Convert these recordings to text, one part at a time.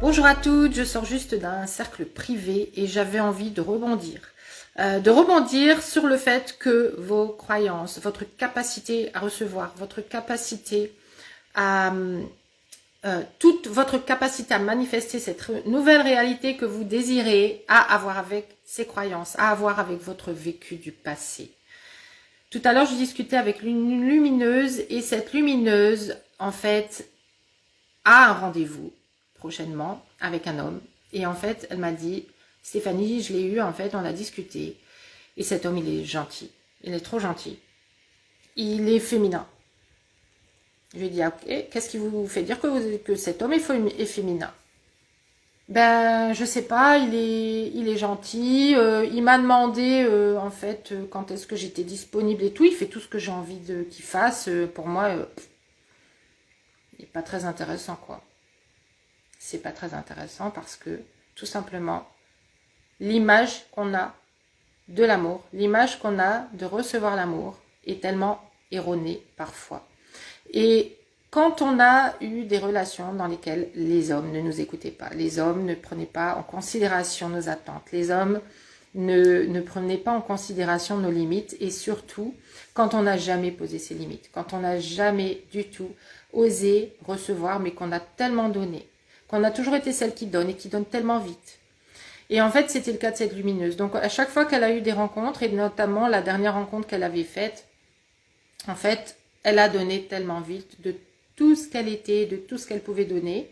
Bonjour à toutes, je sors juste d'un cercle privé et j'avais envie de rebondir. Sur le fait que vos croyances, votre capacité à recevoir, votre capacité à toute votre capacité à manifester cette nouvelle réalité que vous désirez a à voir avec ces croyances, a à voir avec votre vécu du passé. Tout à l'heure, je discutais avec une lumineuse et cette lumineuse, en fait, a un rendez-vous prochainement avec un homme. Et en fait, elle m'a dit, Stéphanie, je l'ai eu, en fait, on a discuté. Et cet homme, il est gentil. Il est trop gentil. Il est féminin. Je lui ai dit, ok, qu'est-ce qui vous fait dire que cet homme est féminin? Ben, je sais pas, il est gentil. Il m'a demandé, en fait, quand est-ce que j'étais disponible et tout. Il fait tout ce que j'ai envie qu'il fasse. Pour moi, il n'est pas très intéressant, quoi. C'est pas très intéressant parce que, tout simplement, l'image qu'on a de l'amour, l'image qu'on a de recevoir l'amour est tellement erronée parfois. Et quand on a eu des relations dans lesquelles les hommes ne nous écoutaient pas, les hommes ne prenaient pas en considération nos attentes, les hommes ne prenaient pas en considération nos limites et surtout quand on n'a jamais posé ses limites, quand on n'a jamais du tout osé recevoir mais qu'on a tellement donné, qu'on a toujours été celle qui donne et qui donne tellement vite. Et en fait, c'était le cas de cette lumineuse. Donc, à chaque fois qu'elle a eu des rencontres, et notamment la dernière rencontre qu'elle avait faite, en fait, elle a donné tellement vite de tout ce qu'elle était, de tout ce qu'elle pouvait donner.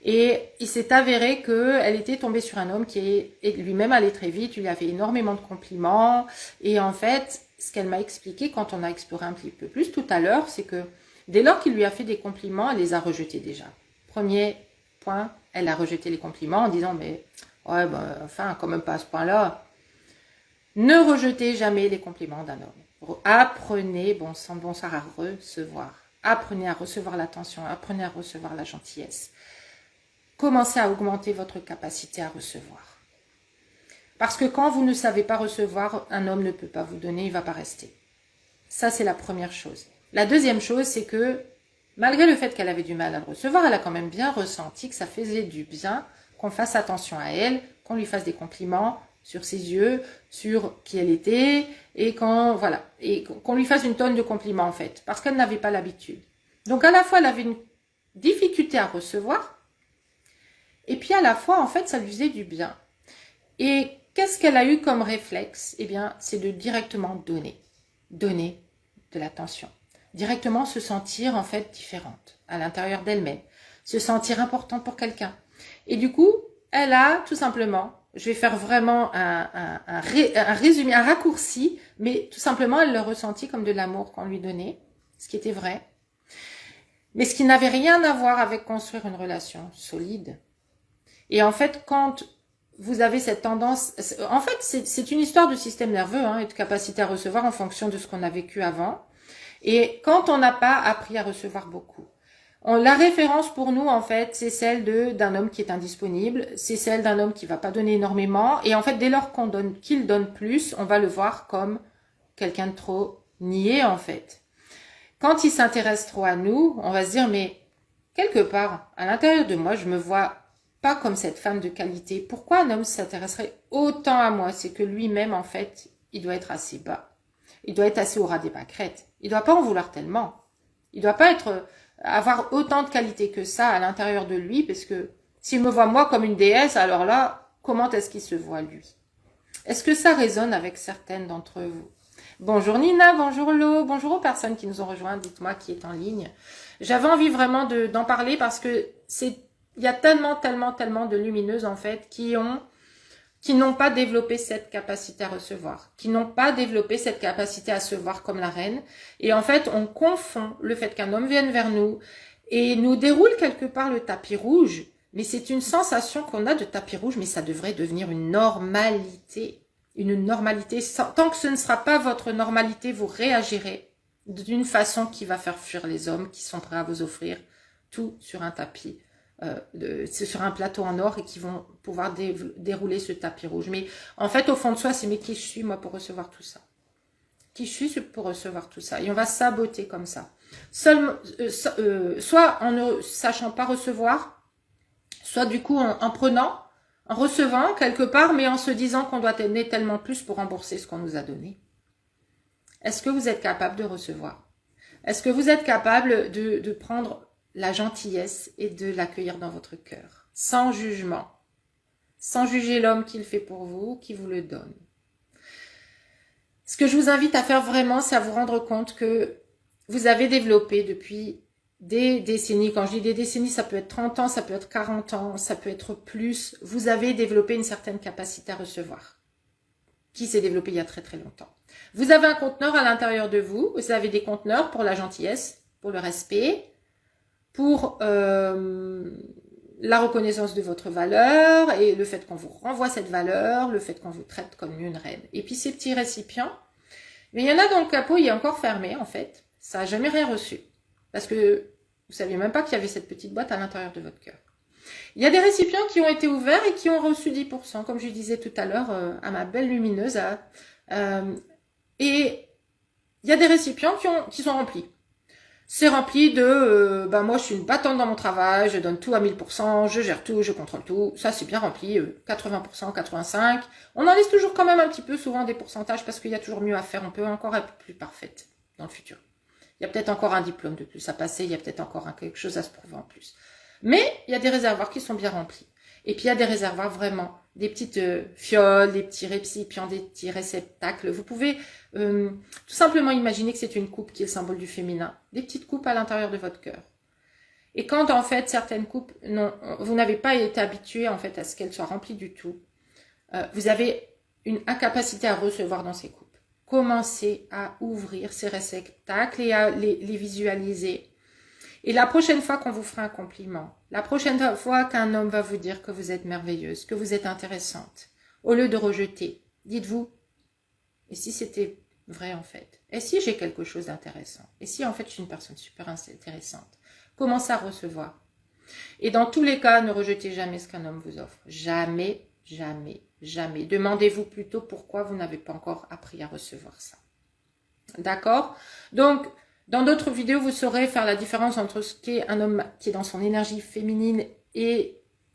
Et il s'est avéré qu'elle était tombée sur un homme qui lui-même allait très vite, lui a fait énormément de compliments. Et en fait, ce qu'elle m'a expliqué quand on a exploré un petit peu plus tout à l'heure, c'est que dès lors qu'il lui a fait des compliments, elle les a rejetés déjà. Premier point, elle a rejeté les compliments en disant « mais ouais, ben, enfin, quand même pas à ce point-là. » Ne rejetez jamais les compliments d'un homme. Apprenez, bonsoir, à recevoir. Apprenez à recevoir l'attention, apprenez à recevoir la gentillesse. Commencez à augmenter votre capacité à recevoir. Parce que quand vous ne savez pas recevoir, un homme ne peut pas vous donner, il ne va pas rester. Ça, c'est la première chose. La deuxième chose, c'est que malgré le fait qu'elle avait du mal à le recevoir, elle a quand même bien ressenti que ça faisait du bien, qu'on fasse attention à elle, qu'on lui fasse des compliments sur ses yeux, sur qui elle était, et qu'on lui fasse une tonne de compliments en fait, parce qu'elle n'avait pas l'habitude. Donc à la fois, elle avait une difficulté à recevoir, et puis à la fois, en fait, ça lui faisait du bien. Et qu'est-ce qu'elle a eu comme réflexe? Eh bien, c'est de directement donner de l'attention. Directement se sentir en fait différente à l'intérieur d'elle-même, se sentir importante pour quelqu'un. Et du coup, elle a tout simplement, je vais faire vraiment un résumé, un raccourci, mais tout simplement, elle le ressentit comme de l'amour qu'on lui donnait, ce qui était vrai, mais ce qui n'avait rien à voir avec construire une relation solide. Et en fait, quand vous avez cette tendance, en fait, c'est une histoire de système nerveux et de capacité à recevoir en fonction de ce qu'on a vécu avant. Et quand on n'a pas appris à recevoir beaucoup, la référence pour nous, en fait, c'est celle d'un homme qui est indisponible, c'est celle d'un homme qui va pas donner énormément. Et en fait, dès lors qu'il donne plus, on va le voir comme quelqu'un de trop niais, en fait. Quand il s'intéresse trop à nous, on va se dire, mais quelque part, à l'intérieur de moi, je me vois pas comme cette femme de qualité. Pourquoi un homme s'intéresserait autant à moi? C'est que lui-même, en fait, il doit être assez bas. Il doit être assez au ras des pâquerettes. Il doit pas en vouloir tellement. Il doit pas avoir autant de qualité que ça à l'intérieur de lui, parce que s'il me voit moi comme une déesse, alors là, comment est-ce qu'il se voit lui? Est-ce que ça résonne avec certaines d'entre vous? Bonjour Nina, bonjour Lo, bonjour aux personnes qui nous ont rejoints, dites-moi qui est en ligne. J'avais envie vraiment d'en parler parce que il y a tellement de lumineuses en fait qui n'ont pas développé cette capacité à recevoir, qui n'ont pas développé cette capacité à se voir comme la reine. Et en fait, on confond le fait qu'un homme vienne vers nous et nous déroule quelque part le tapis rouge, mais c'est une sensation qu'on a de tapis rouge, mais ça devrait devenir une normalité. Une normalité. Tant que ce ne sera pas votre normalité, vous réagirez d'une façon qui va faire fuir les hommes qui sont prêts à vous offrir tout sur un tapis. Sur un plateau en or et qui vont pouvoir dérouler ce tapis rouge. Mais en fait, au fond de soi, c'est mais qui je suis moi pour recevoir tout ça? Qui je suis pour recevoir tout ça? Et on va saboter comme ça. Soit en ne sachant pas recevoir, soit du coup en prenant, en recevant quelque part, mais en se disant qu'on doit donner tellement plus pour rembourser ce qu'on nous a donné. Est-ce que vous êtes capable de recevoir? Est-ce que vous êtes capable de prendre la gentillesse et de l'accueillir dans votre cœur, sans jugement, sans juger l'homme qui le fait pour vous, qui vous le donne? Ce que je vous invite à faire vraiment, c'est à vous rendre compte que vous avez développé depuis des décennies. Quand je dis des décennies, ça peut être 30 ans, ça peut être 40 ans, ça peut être plus. Vous avez développé une certaine capacité à recevoir, qui s'est développée il y a très très longtemps. Vous avez un conteneur à l'intérieur de vous. Vous avez des conteneurs pour la gentillesse, pour le respect, pour la reconnaissance de votre valeur et le fait qu'on vous renvoie cette valeur, le fait qu'on vous traite comme une reine. Et puis ces petits récipients, mais il y en a dans le capot, il est encore fermé en fait. Ça n'a jamais rien reçu. Parce que vous ne saviez même pas qu'il y avait cette petite boîte à l'intérieur de votre cœur. Il y a des récipients qui ont été ouverts et qui ont reçu 10%, comme je disais tout à l'heure à ma belle lumineuse. Et il y a des récipients qui sont remplis. C'est rempli de moi je suis une battante dans mon travail, je donne tout à 1000%, je gère tout, je contrôle tout. Ça c'est bien rempli, 80%, 85%. On en laisse toujours quand même un petit peu souvent des pourcentages parce qu'il y a toujours mieux à faire. On peut encore être plus parfaite dans le futur. Il y a peut-être encore un diplôme de plus à passer, il y a peut-être encore quelque chose à se prouver en plus. Mais il y a des réservoirs qui sont bien remplis. Et puis il y a des réservoirs vraiment, des petites fioles, des petits récipients, des petits réceptacles. Vous pouvez tout simplement imaginer que c'est une coupe qui est le symbole du féminin. Des petites coupes à l'intérieur de votre cœur. Et quand en fait certaines coupes, non, vous n'avez pas été habitué en fait à ce qu'elles soient remplies du tout, vous avez une incapacité à recevoir dans ces coupes. Commencez à ouvrir ces réceptacles et à les visualiser. Et la prochaine fois qu'on vous fera un compliment, la prochaine fois qu'un homme va vous dire que vous êtes merveilleuse, que vous êtes intéressante, au lieu de rejeter, dites-vous, et si c'était vrai en fait? Et si j'ai quelque chose d'intéressant? Et si en fait je suis une personne super intéressante? Commencez à recevoir. Et dans tous les cas, ne rejetez jamais ce qu'un homme vous offre. Jamais, jamais, jamais. Demandez-vous plutôt pourquoi vous n'avez pas encore appris à recevoir ça. D'accord? Donc, dans d'autres vidéos, vous saurez faire la différence entre ce qu'est un homme qui est dans son énergie féminine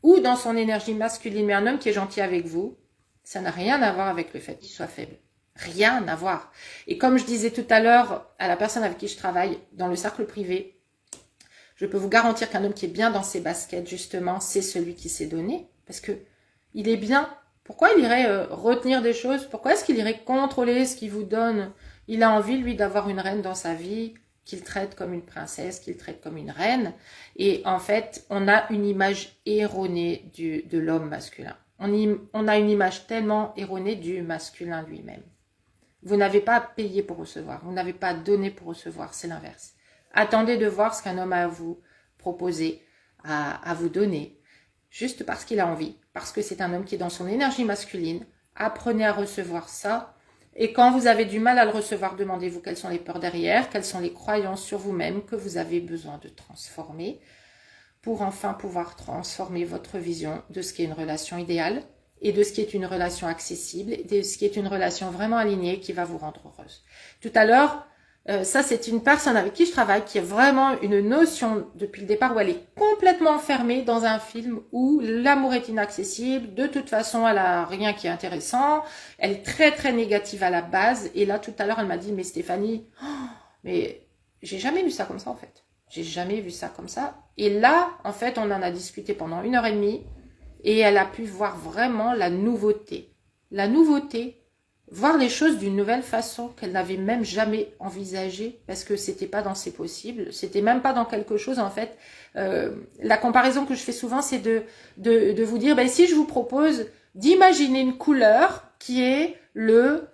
ou dans son énergie masculine, mais un homme qui est gentil avec vous, ça n'a rien à voir avec le fait qu'il soit faible. Rien à voir. Et comme je disais tout à l'heure à la personne avec qui je travaille dans le cercle privé, je peux vous garantir qu'un homme qui est bien dans ses baskets, justement, c'est celui qui s'est donné. Parce que il est bien. Pourquoi il irait retenir des choses? Pourquoi est-ce qu'il irait contrôler ce qu'il vous donne? Il a envie, lui, d'avoir une reine dans sa vie, qu'il traite comme une princesse, qu'il traite comme une reine. Et en fait, on a une image erronée de l'homme masculin. On a une image tellement erronée du masculin lui-même. Vous n'avez pas à payer pour recevoir. Vous n'avez pas à donner pour recevoir. C'est l'inverse. Attendez de voir ce qu'un homme a à vous proposer, à vous donner, juste parce qu'il a envie, parce que c'est un homme qui est dans son énergie masculine. Apprenez à recevoir ça. Et quand vous avez du mal à le recevoir, demandez-vous quelles sont les peurs derrière, quelles sont les croyances sur vous-même que vous avez besoin de transformer pour enfin pouvoir transformer votre vision de ce qui est une relation idéale et de ce qui est une relation accessible et de ce qui est une relation vraiment alignée qui va vous rendre heureuse. Tout à l'heure, ça c'est une personne avec qui je travaille qui a vraiment une notion depuis le départ où elle est complètement enfermée dans un film où l'amour est inaccessible, de toute façon elle a rien qui est intéressant, elle est très très négative à la base et là tout à l'heure elle m'a dit mais Stéphanie, mais j'ai jamais vu ça comme ça en fait, j'ai jamais vu ça comme ça et là en fait on en a discuté pendant 1h30 et elle a pu voir vraiment la nouveauté, voir les choses d'une nouvelle façon qu'elle n'avait même jamais envisagée parce que c'était pas dans ses possibles, c'était même pas dans quelque chose en fait. La comparaison que je fais souvent c'est de vous dire, ben, si je vous propose d'imaginer une couleur qui est le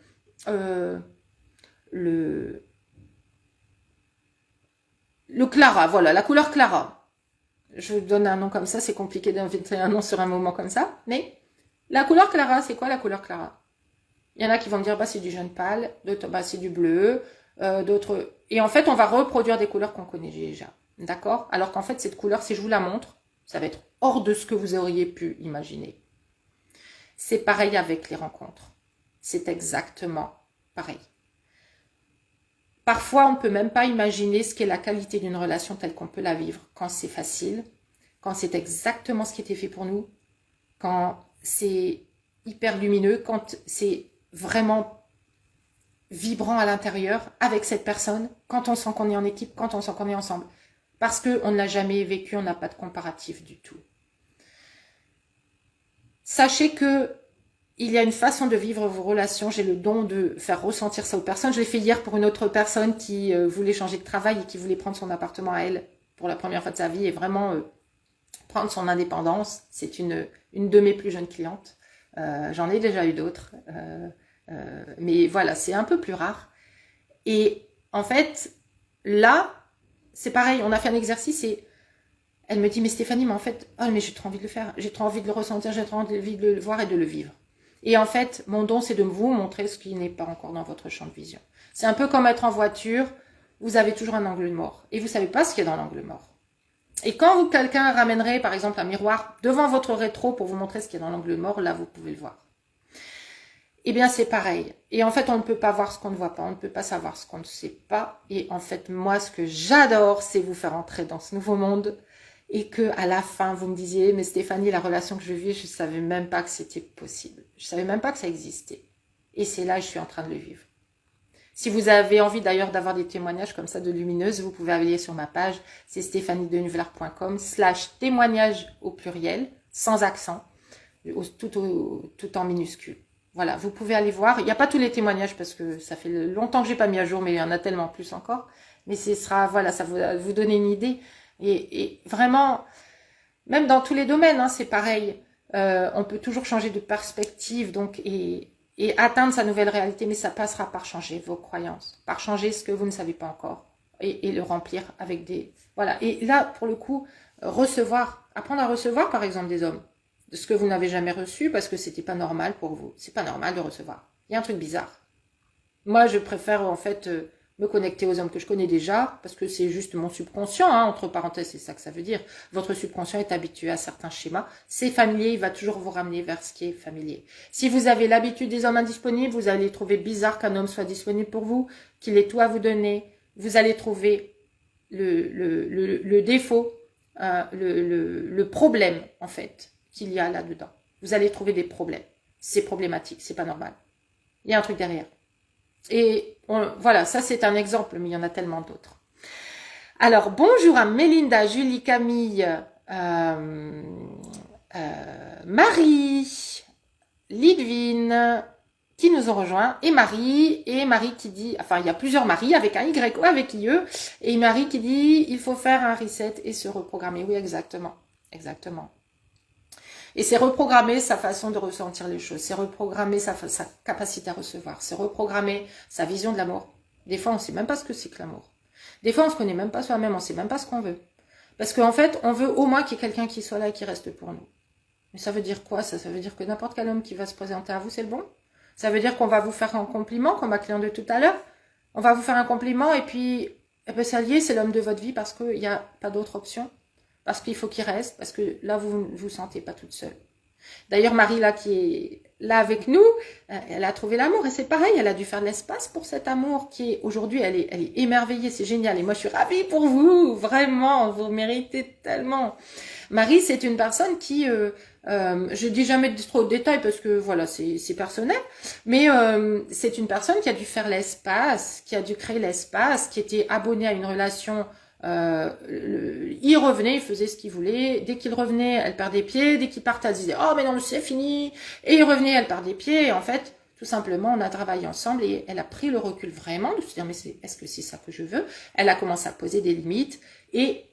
Clara, voilà, la couleur Clara. Je vous donne un nom comme ça, c'est compliqué d'inventer un nom sur un moment comme ça, mais la couleur Clara, c'est quoi la couleur Clara? Il y en a qui vont me dire, bah, c'est du jaune pâle, d'autres, bah, c'est du bleu, d'autres... Et en fait, on va reproduire des couleurs qu'on connaît déjà. D'accord? Alors qu'en fait, cette couleur, si je vous la montre, ça va être hors de ce que vous auriez pu imaginer. C'est pareil avec les rencontres. C'est exactement pareil. Parfois, on ne peut même pas imaginer ce qu'est la qualité d'une relation telle qu'on peut la vivre quand c'est facile, quand c'est exactement ce qui était fait pour nous, quand c'est hyper lumineux, quand c'est vraiment vibrant à l'intérieur avec cette personne, quand on sent qu'on est en équipe, quand on sent qu'on est ensemble. Parce qu'on ne l'a jamais vécu, on n'a pas de comparatif du tout. Sachez que il y a une façon de vivre vos relations. J'ai le don de faire ressentir ça aux personnes. Je l'ai fait hier pour une autre personne qui voulait changer de travail et qui voulait prendre son appartement à elle pour la première fois de sa vie et vraiment prendre son indépendance. C'est une de mes plus jeunes clientes. J'en ai déjà eu d'autres. Mais voilà, c'est un peu plus rare. Et en fait, là, c'est pareil. On a fait un exercice et elle me dit, mais Stéphanie, mais en fait, oh, mais j'ai trop envie de le faire. J'ai trop envie de le ressentir, j'ai trop envie de le voir et de le vivre. Et en fait, mon don, c'est de vous montrer ce qui n'est pas encore dans votre champ de vision. C'est un peu comme être en voiture, vous avez toujours un angle mort. Et vous ne savez pas ce qu'il y a dans l'angle mort. Et quand quelqu'un ramènerait, par exemple, un miroir devant votre rétro pour vous montrer ce qu'il y a dans l'angle mort, là, vous pouvez le voir. Eh bien, c'est pareil. Et en fait, on ne peut pas voir ce qu'on ne voit pas. On ne peut pas savoir ce qu'on ne sait pas. Et en fait, moi, ce que j'adore, c'est vous faire entrer dans ce nouveau monde. Et que à la fin, vous me disiez, mais Stéphanie, la relation que je vis, je ne savais même pas que c'était possible. Je ne savais même pas que ça existait. Et c'est là que je suis en train de le vivre. Si vous avez envie d'ailleurs d'avoir des témoignages comme ça de lumineuses, vous pouvez aller sur ma page, c'est stéphaniedenuvelaar.com/témoignages au pluriel, sans accent, tout en minuscule. Voilà, vous pouvez aller voir. Il n'y a pas tous les témoignages parce que ça fait longtemps que j'ai pas mis à jour, mais il y en a tellement plus encore. Mais ce sera, voilà, ça va vous donner une idée. Et vraiment, même dans tous les domaines, hein, c'est pareil. On peut toujours changer de perspective donc, et atteindre sa nouvelle réalité, mais ça passera par changer vos croyances, par changer ce que vous ne savez pas encore et le remplir avec des... Voilà. Et là, pour le coup, apprendre à recevoir, par exemple, des hommes, de ce que vous n'avez jamais reçu parce que c'était pas normal pour vous. C'est pas normal de recevoir. Il y a un truc bizarre. Moi, je préfère en fait me connecter aux hommes que je connais déjà parce que c'est juste mon subconscient, hein, entre parenthèses, c'est ça que ça veut dire. Votre subconscient est habitué à certains schémas. C'est familier, il va toujours vous ramener vers ce qui est familier. Si vous avez l'habitude des hommes indisponibles, vous allez trouver bizarre qu'un homme soit disponible pour vous, qu'il ait tout à vous donner. Vous allez trouver le défaut, le problème en fait qu'il y a là-dedans. Vous allez trouver des problèmes. C'est problématique, c'est pas normal. Il y a un truc derrière. Et voilà, ça c'est un exemple, mais il y en a tellement d'autres. Alors, bonjour à Mélinda, Julie, Camille, Marie, Lidvine, qui nous ont rejoints, et Marie qui dit, enfin il y a plusieurs Marie avec un Y ou avec IE, et Marie qui dit, il faut faire un reset et se reprogrammer. Oui, exactement, exactement. Et c'est reprogrammer sa façon de ressentir les choses, c'est reprogrammer sa capacité à recevoir, c'est reprogrammer sa vision de l'amour. Des fois, on ne sait même pas ce que c'est que l'amour. Des fois, on ne se connaît même pas soi-même, on ne sait même pas ce qu'on veut. Parce qu'en fait, on veut au moins qu'il y ait quelqu'un qui soit là et qui reste pour nous. Mais ça veut dire quoi ça? Ça veut dire que n'importe quel homme qui va se présenter à vous, c'est le bon? Ça veut dire qu'on va vous faire un compliment, comme ma cliente de tout à l'heure. On va vous faire un compliment et puis, eh ben, ça y est, c'est l'homme de votre vie parce qu'il n'y a pas d'autre option. Parce qu'il faut qu'il reste, parce que là, vous ne vous sentez pas toute seule. D'ailleurs, Marie, là, qui est là avec nous, elle a trouvé l'amour. Et c'est pareil, elle a dû faire de l'espace pour cet amour qui est, aujourd'hui, elle est émerveillée, c'est génial. Et moi, je suis ravie pour vous, vraiment, vous méritez tellement. Marie, c'est une personne qui, je dis jamais trop de détails parce que, voilà, c'est personnel. Mais c'est une personne qui a dû faire l'espace, qui a dû créer l'espace, qui était abonnée à une relation. Il revenait, il faisait ce qu'il voulait. Dès qu'il revenait, elle perdait pied. Dès qu'il partait, elle disait « Oh, mais non, c'est fini !» Et il revenait, elle perdait pied. Et en fait, tout simplement, on a travaillé ensemble et elle a pris le recul vraiment de se dire « Mais est-ce que c'est ça que je veux ?» Elle a commencé à poser des limites et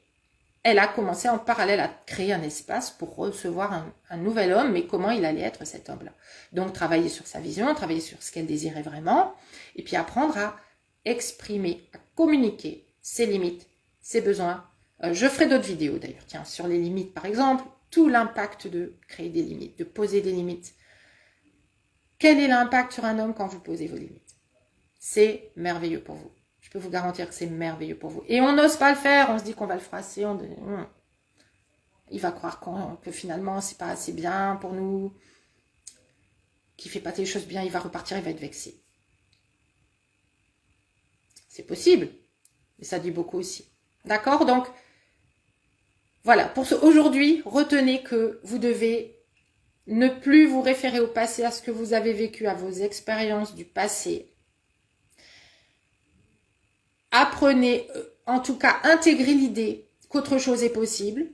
elle a commencé en parallèle à créer un espace pour recevoir un nouvel homme, mais comment il allait être cet homme-là. Donc, travailler sur sa vision, travailler sur ce qu'elle désirait vraiment et puis apprendre à exprimer, à communiquer ses limites, ses besoins. Je ferai d'autres vidéos d'ailleurs, tiens, sur les limites par exemple, tout l'impact de créer des limites, de poser des limites. Quel est l'impact sur un homme quand vous posez vos limites? C'est merveilleux pour vous. Je peux vous garantir que c'est merveilleux pour vous. Et on n'ose pas le faire, on se dit qu'on va le froisser, il va croire que finalement c'est pas assez bien pour nous, qu'il fait pas les choses bien, il va repartir, il va être vexé. C'est possible, mais ça dit beaucoup aussi. D'accord? Donc, Voilà, aujourd'hui, retenez que vous devez ne plus vous référer au passé, à ce que vous avez vécu, à vos expériences du passé. Apprenez, en tout cas, intégrez l'idée qu'autre chose est possible.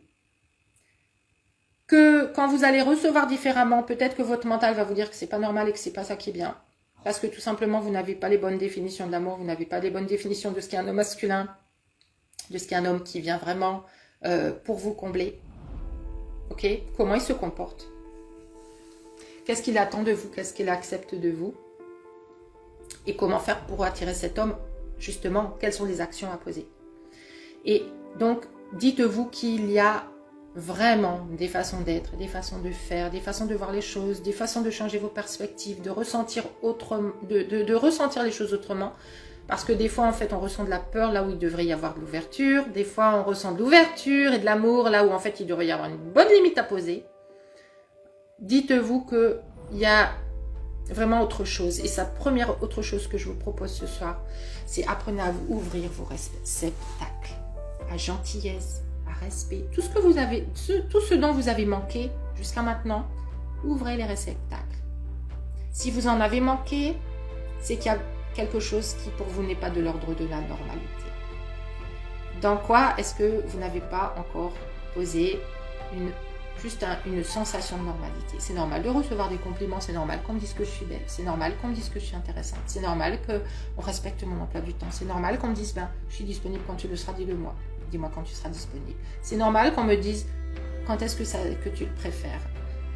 Que quand vous allez recevoir différemment, peut-être que votre mental va vous dire que c'est pas normal et que c'est pas ça qui est bien. Parce que tout simplement, vous n'avez pas les bonnes définitions de l'amour, vous n'avez pas les bonnes définitions de ce qu'est un homme masculin, de ce qu'est un homme qui vient vraiment pour vous combler. Ok? Comment il se comporte? Qu'est-ce qu'il attend de vous? Qu'est-ce qu'il accepte de vous? Et comment faire pour attirer cet homme? Justement, quelles sont les actions à poser? Et donc, dites-vous qu'il y a vraiment des façons d'être, des façons de faire, des façons de voir les choses, des façons de changer vos perspectives, de ressentir autrement, de ressentir les choses autrement. Parce que des fois, en fait, on ressent de la peur là où il devrait y avoir de l'ouverture. Des fois, on ressent de l'ouverture et de l'amour là où, en fait, il devrait y avoir une bonne limite à poser. Dites-vous qu'il y a vraiment autre chose. Et sa première autre chose que je vous propose ce soir, c'est apprenez à vous ouvrir vos réceptacles à gentillesse, à respect. Tout ce que vous avez, tout ce dont vous avez manqué jusqu'à maintenant, ouvrez les réceptacles. Si vous en avez manqué, c'est qu'il y a quelque chose qui pour vous n'est pas de l'ordre de la normalité. Dans quoi est-ce que vous n'avez pas encore posé juste une sensation de normalité? C'est normal de recevoir des compliments, c'est normal qu'on me dise que je suis belle, c'est normal qu'on me dise que je suis intéressante, c'est normal qu'on respecte mon emploi du temps, c'est normal qu'on me dise je suis disponible quand tu le seras, dis-le-moi. Dis-moi quand tu seras disponible. C'est normal qu'on me dise quand est-ce que tu le préfères,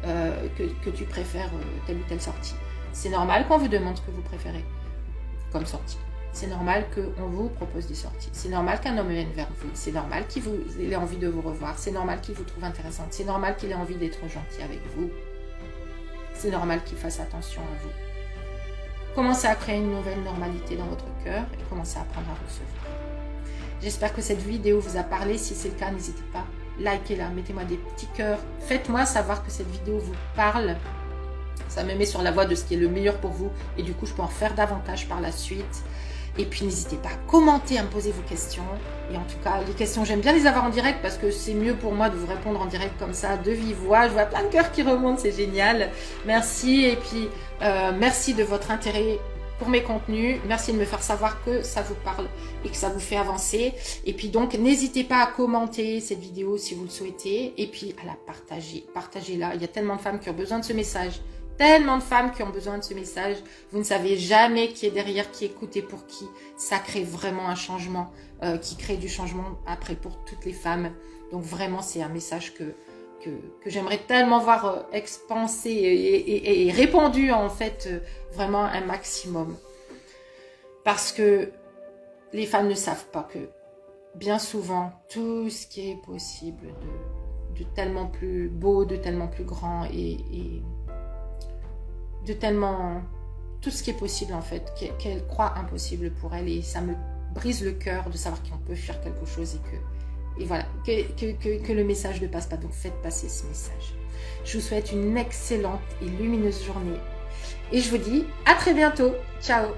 que tu préfères telle ou telle sortie. C'est normal qu'on vous demande ce que vous préférez comme sortie. C'est normal qu'on vous propose des sorties. C'est normal qu'un homme vienne vers vous. C'est normal qu'il ait envie de vous revoir. C'est normal qu'il vous trouve intéressante. C'est normal qu'il ait envie d'être gentil avec vous. C'est normal qu'il fasse attention à vous. Commencez à créer une nouvelle normalité dans votre cœur et commencez à apprendre à recevoir. J'espère que cette vidéo vous a parlé. Si c'est le cas, n'hésitez pas, likez-la, mettez-moi des petits cœurs. Faites-moi savoir que cette vidéo vous parle. Ça me met sur la voie de ce qui est le meilleur pour vous. Et du coup, je peux en faire davantage par la suite. Et puis, n'hésitez pas à commenter, à me poser vos questions. Et en tout cas, les questions, j'aime bien les avoir en direct parce que c'est mieux pour moi de vous répondre en direct comme ça, de vive voix. Je vois plein de cœurs qui remontent, c'est génial. Merci. Et puis, merci de votre intérêt pour mes contenus. Merci de me faire savoir que ça vous parle et que ça vous fait avancer. Et puis donc, n'hésitez pas à commenter cette vidéo si vous le souhaitez. Et puis, à la partager. Partagez-la. Il y a tellement de femmes qui ont besoin de ce message. Tellement de femmes qui ont besoin de ce message. Vous ne savez jamais qui est derrière, qui écoute et pour qui. Ça crée vraiment un changement, qui crée du changement après pour toutes les femmes. Donc vraiment, c'est un message que j'aimerais tellement voir expansé et répandu en fait vraiment un maximum. Parce que les femmes ne savent pas que bien souvent, tout ce qui est possible de tellement plus beau, de tellement plus grand et de tellement tout ce qui est possible en fait, qu'elle croit impossible pour elle, et ça me brise le cœur de savoir qu'on peut faire quelque chose et voilà, que le message ne passe pas. Donc faites passer ce message. Je vous souhaite une excellente et lumineuse journée et je vous dis à très bientôt. Ciao.